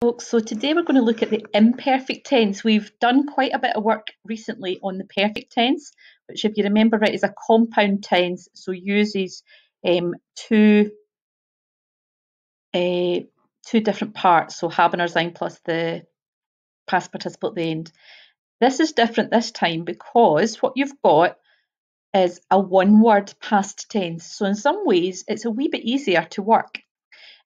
Folks, so today we're going to look at the imperfect tense. We've done quite a bit of work recently on the perfect tense, which, if you remember right, is a compound tense, so uses two different parts, so haben or sein plus the past participle at the end. This is different this time because what you've got is a one-word past tense. So in some ways, it's a wee bit easier to work.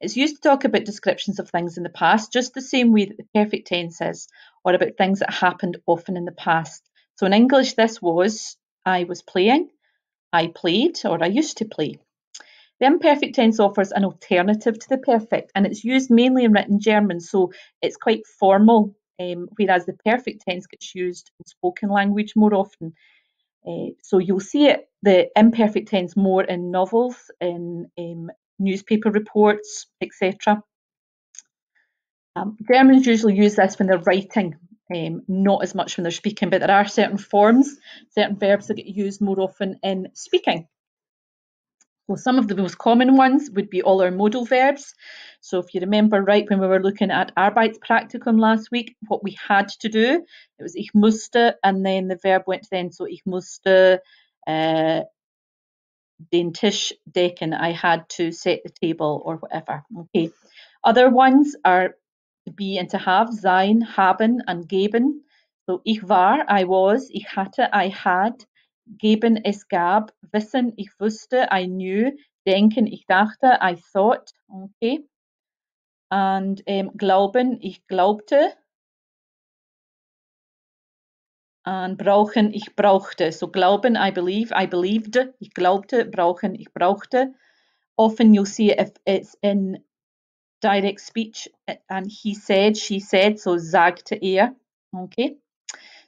It's used to talk about descriptions of things in the past, just the same way that the perfect tense is, or about things that happened often in the past. So in English, this was, I was playing, I played, or I used to play. The imperfect tense offers an alternative to the perfect, and it's used mainly in written German, so it's quite formal, whereas the perfect tense gets used in spoken language more often. So you'll see it, the imperfect tense, more in novels, in newspaper reports, etc. Germans usually use this when they're writing, not as much when they're speaking, but there are certain forms, certain verbs that get used more often in speaking. Well, some of the most common ones would be all our modal verbs. So if you remember right, when we were looking at Arbeitspraktikum last week, what we had to do, it was ich musste, and then the verb went to the end. So ich musste den Tisch decken, I had to set the table or whatever. Okay. Other ones are to be and to have, sein, haben, and geben. So ich war, I was, ich hatte, I had, geben, es gab, wissen, ich wusste, I knew, denken, ich dachte, I thought. Okay. And glauben, ich glaubte. And brauchen, ich brauchte. So glauben, I believe, I believed, ich glaubte, brauchen, ich brauchte. Often you'll see it if it's in direct speech and he said, she said, so sagte er. Okay.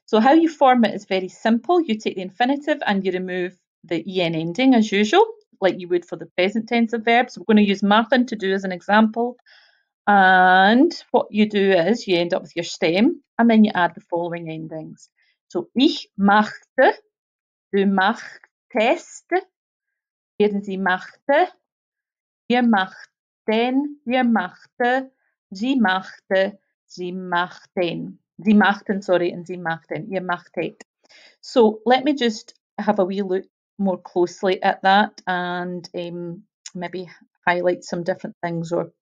So how you form it is very simple. You take the infinitive and you remove the en ending as usual, like you would for the present tense of verbs. We're going to use machen to do as an example. And what you do is you end up with your stem and then you add the following endings. So ich machte, du machtest, sie machte, wir machten, wir machte, sie machte, sie machten. Sie machten, sorry, and sie machten, ihr machtet. So let me just have a wee look more closely at that and maybe highlight some different things or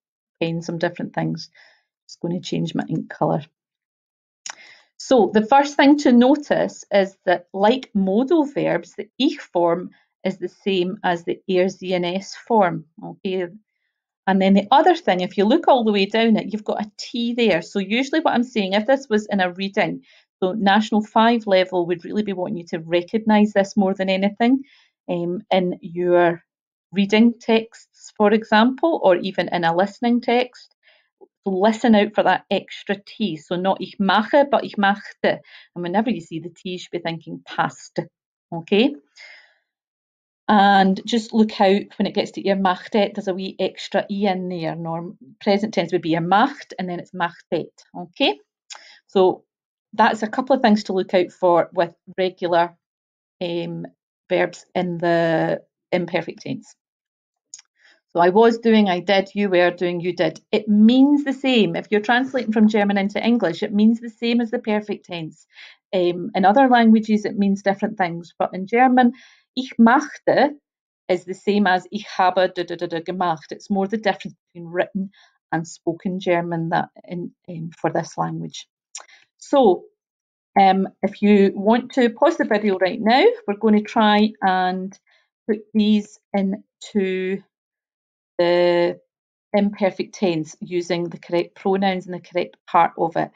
pen some different things. Just going to change my ink colour. So the first thing to notice is that, like modal verbs, the ich form is the same as the s form. Okay. And then the other thing, if you look all the way down it, you've got a T there. So usually what I'm saying, if this was in a reading, so National 5 level would really be wanting you to recognise this more than anything in your reading texts, for example, or even in a listening text. So listen out for that extra T. So not ich mache, but ich machte. And whenever you see the T, you should be thinking past. Okay? And just look out when it gets to ihr machtet, there's a wee extra E in there. Present tense would be ihr macht, and then it's machtet. Okay? So that's a couple of things to look out for with regular verbs in the imperfect tense. So I was doing, I did, you were doing, you did. It means the same. If you're translating from German into English, it means the same as the perfect tense. In other languages, it means different things. But in German, ich machte is the same as ich habe gemacht. It's more the difference between written and spoken German that for this language. So if you want to pause the video right now, we're going to try and put these into the imperfect tense using the correct pronouns and the correct part of it.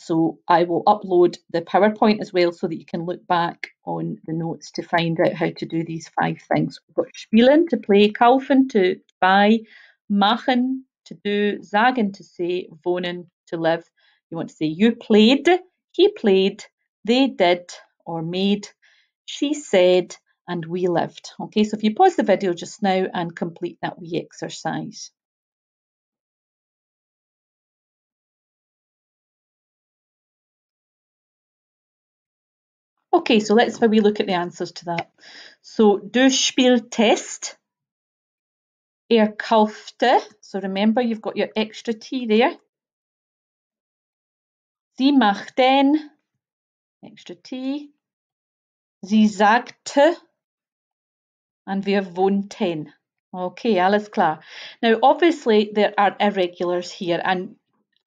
So I will upload the PowerPoint as well so that you can look back on the notes to find out how to do these 5 things. We've got spielen, to play, kaufen, to buy, machen, to do, sagen, to say, wohnen, to live. You want to say you played, he played, they did or made, she said, and we lived. Okay, so if you pause the video just now and complete that wee exercise. Okay, so let's have a wee look at the answers to that. So, du spieltest, kaufte, so remember you've got your extra T there. Sie machten, extra T, sie sagte, and wir wohnten. Okay, alles klar. Now, obviously, there are irregulars here. And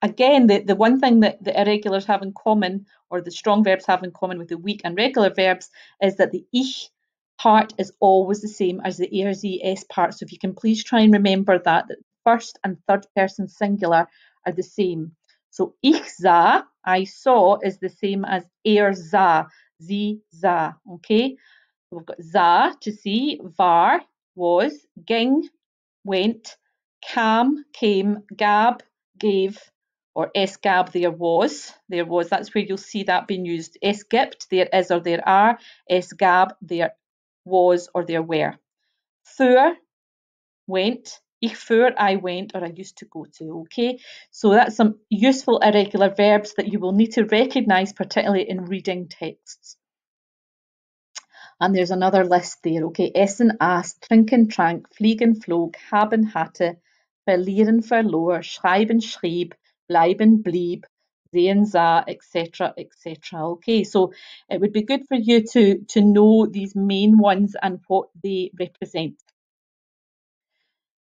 again, the one thing that the irregulars have in common, or the strong verbs have in common with the weak and regular verbs, is that the ich part is always the same as the er, sie, es part. So if you can please try and remember that first and third person singular are the same. So ich sah, I saw, is the same as er sah, sie sah. Okay, so we've got sah, to see, war, was, ging, went, kam, came, gab, gave, or es gab, there was. That's where you'll see that being used. Es gibt, there is or there are. Es gab, there was or there were. Fuhr, went. Ich fuhr, I went, or I used to go to. Okay, so that's some useful irregular verbs that you will need to recognise, particularly in reading texts. And there's another list there, okay? Essen, aß, trinken, trank, fliegen, flog, haben, hatte, verlieren, verlor, schreiben, schrieb, bleiben, blieb, sehen, sah, etc., etc. Okay, so it would be good for you to know these main ones and what they represent.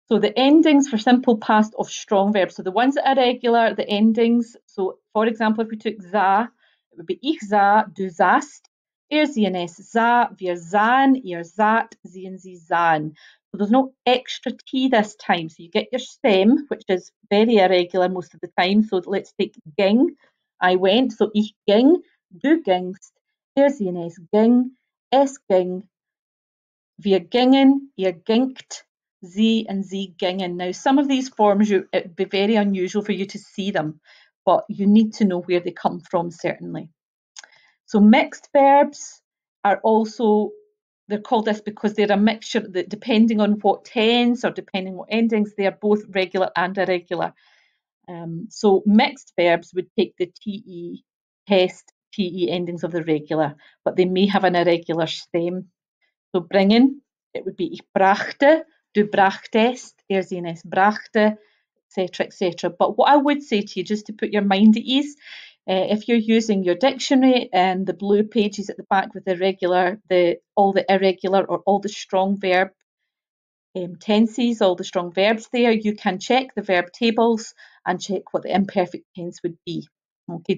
So the endings for simple past of strong verbs. So the ones that are regular, the endings. So for example, if we took sah, it would be ich sah, du sahst, sie und es sah, wir sahen, ihr saht, sie und sie sahen. So there's no extra T this time. So you get your stem, which is very irregular most of the time. So let's take ging, I went. So ich ging, du gingst, sie und es ging, wir gingen, ihr gingt, sie and sie gingen. Now, some of these forms, it would be very unusual for you to see them, but you need to know where they come from, certainly. So mixed verbs are also, they're called this because they're a mixture that depending on what tense or depending on what endings, they are both regular and irregular. So mixed verbs would take the TE, test, TE endings of the regular, but they may have an irregular stem. So bringen, it would be ich brachte, du brachtest, sie und es brachte, etc., etc. But what I would say to you, just to put your mind at ease, if you're using your dictionary and the blue pages at the back with all the irregular or all the strong verb tenses, all the strong verbs there, you can check the verb tables and check what the imperfect tense would be. Okay,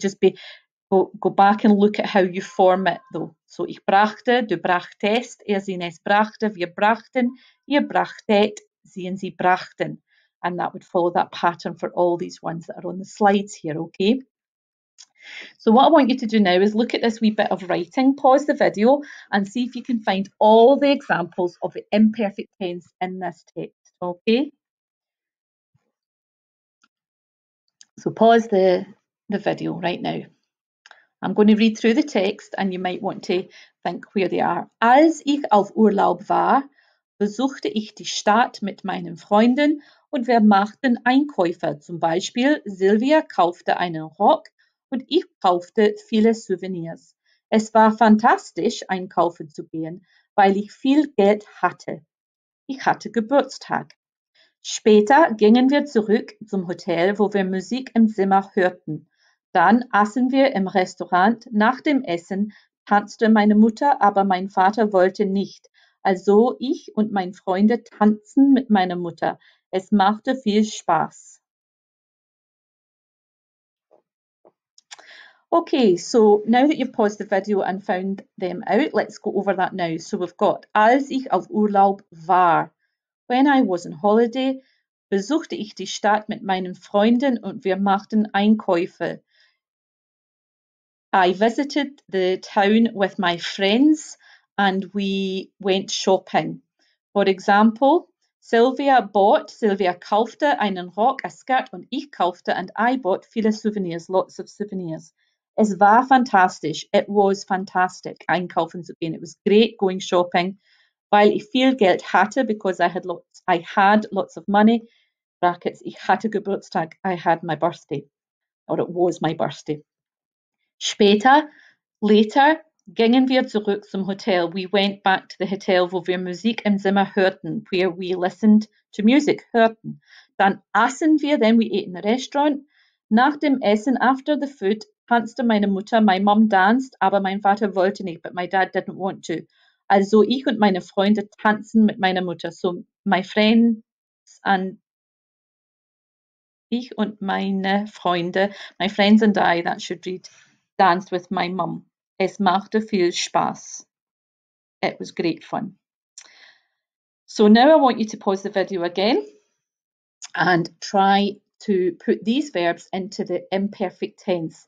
go back and look at how you form it though. So ich brachte, du brachtest, sie und es brachte, wir brachten, ihr brachtet, sie und sie brachten. And that would follow that pattern for all these ones that are on the slides here, okay? So what I want you to do now is look at this wee bit of writing, pause the video and see if you can find all the examples of the imperfect tense in this text, okay? So pause the video right now. I'm going to read through the text and you might want to think where they are. Als ich auf Urlaub war, besuchte ich die Stadt mit meinen Freunden und wir machten Einkäufe. Zum Beispiel Silvia kaufte einen Rock und ich kaufte viele Souvenirs. Es war fantastisch, einkaufen zu gehen, weil ich viel Geld hatte. Ich hatte Geburtstag. Später gingen wir zurück zum Hotel, wo wir Musik im Zimmer hörten. Dann aßen wir im Restaurant. Nach dem Essen tanzte meine Mutter, aber mein Vater wollte nicht. Also ich und meine Freunde tanzten mit meiner Mutter. Es machte viel Spaß. Okay, so now that you've paused the video and found them out, let's go over that now. So we've got, als ich auf Urlaub war. When I was on holiday, besuchte ich die Stadt mit meinen Freunden und wir machten Einkäufe. I visited the town with my friends and we went shopping. For example, Sylvia kaufte einen Rock, a skirt, und ich kaufte and I bought viele Souvenirs, lots of souvenirs. Es war fantastisch. It was fantastic. Einkaufen zu gehen. It was great going shopping. Weil ich viel Geld hatte, because I had lots of money. Brackets, ich hatte Geburtstag. I had my birthday. Or it was my birthday. Später, later, gingen wir zurück zum Hotel. We went back to the hotel, wo wir Musik im Zimmer hörten, where we listened to music, hörten. Dann aßen wir, then we ate in the restaurant. Nach dem Essen, after the food, tanzte meine Mutter. My mom danced, aber mein Vater wollte nicht, but my dad didn't want to. Also ich und meine Freunde tanzen mit meiner Mutter. So my friends and ich und meine Freunde, my friends and I, that should read, danced with my mum. Es machte viel Spaß. It was great fun. So now I want you to pause the video again and try to put these verbs into the imperfect tense.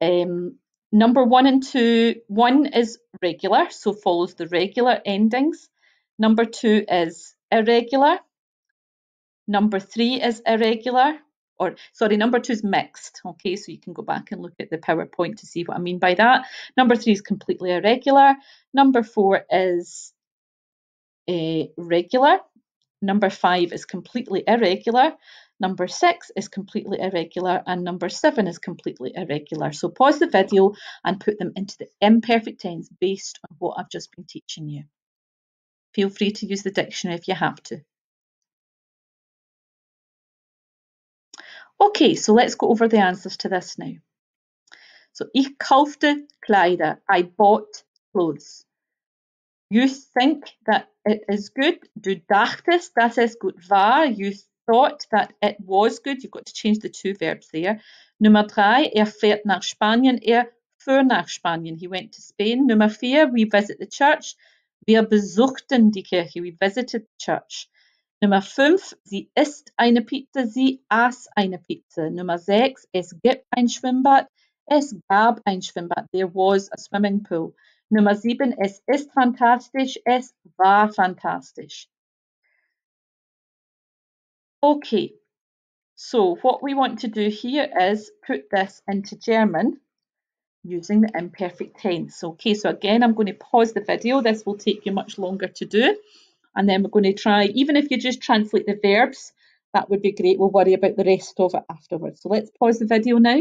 Number 1 and 2, 1 is regular, so follows the regular endings. Number 2 is irregular. Number 3 is irregular, or sorry, number 2 is mixed. Okay, so you can go back and look at the PowerPoint to see what I mean by that. Number 3 is completely irregular. Number 4 is regular. Number 5 is completely irregular. Number 6 is completely irregular. And number 7 is completely irregular. So pause the video and put them into the imperfect tense based on what I've just been teaching you. Feel free to use the dictionary if you have to. Okay, so let's go over the answers to this now. So, ich kaufte Kleider. I bought clothes. You think that it is good. Du dachtest, dass es gut war. You thought that it was good. You've got to change the two verbs there. Nummer 3, er fährt nach Spanien. Er fuhr nach Spanien. He went to Spain. Nummer 4, we visit the church. Wir besuchten die Kirche. We visited the church. Nummer 5, sie isst eine Pizza. Sie aß eine Pizza. Nummer 6, es gibt ein Schwimmbad. Es gab ein Schwimmbad. There was a swimming pool. Nummer 7, es ist fantastisch. Es war fantastisch. Okay, so what we want to do here is put this into German using the imperfect tense. Okay, so again, I'm going to pause the video. This will take you much longer to do. And then we're going to try, even if you just translate the verbs, that would be great. We'll worry about the rest of it afterwards. So let's pause the video now.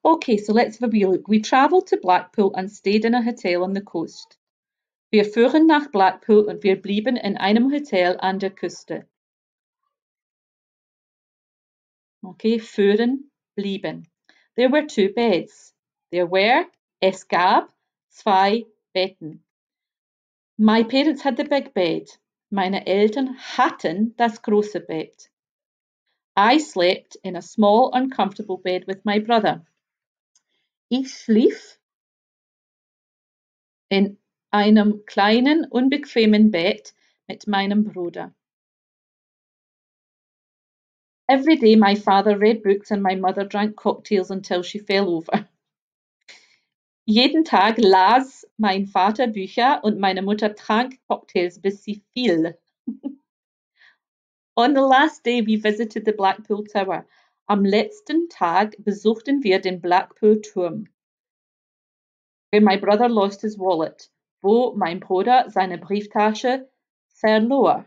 Okay, so let's have a wee look. We travelled to Blackpool and stayed in a hotel on the coast. Wir fuhren nach Blackpool und wir blieben in einem Hotel an der Küste. Okay, fuhren, blieben. There were 2 beds. There were, es gab, 2 Betten. My parents had the big bed. Meine Eltern hatten das große Bett. I slept in a small, uncomfortable bed with my brother. Ich schlief in einem kleinen, unbequemen Bett mit meinem Bruder. Every day my father read books and my mother drank cocktails until she fell over. Jeden Tag las mein Vater Bücher und meine Mutter trank Cocktails, bis sie fiel. On the last day we visited the Blackpool Tower. Am letzten Tag besuchten wir den Blackpool Turm. Where my brother lost his wallet. Wo mein Bruder seine Brieftasche verlor.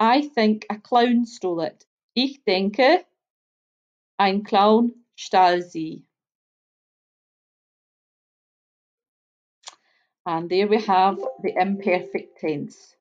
I think a clown stole it. Ich denke, ein Clown stahl sie. And there we have the imperfect tense.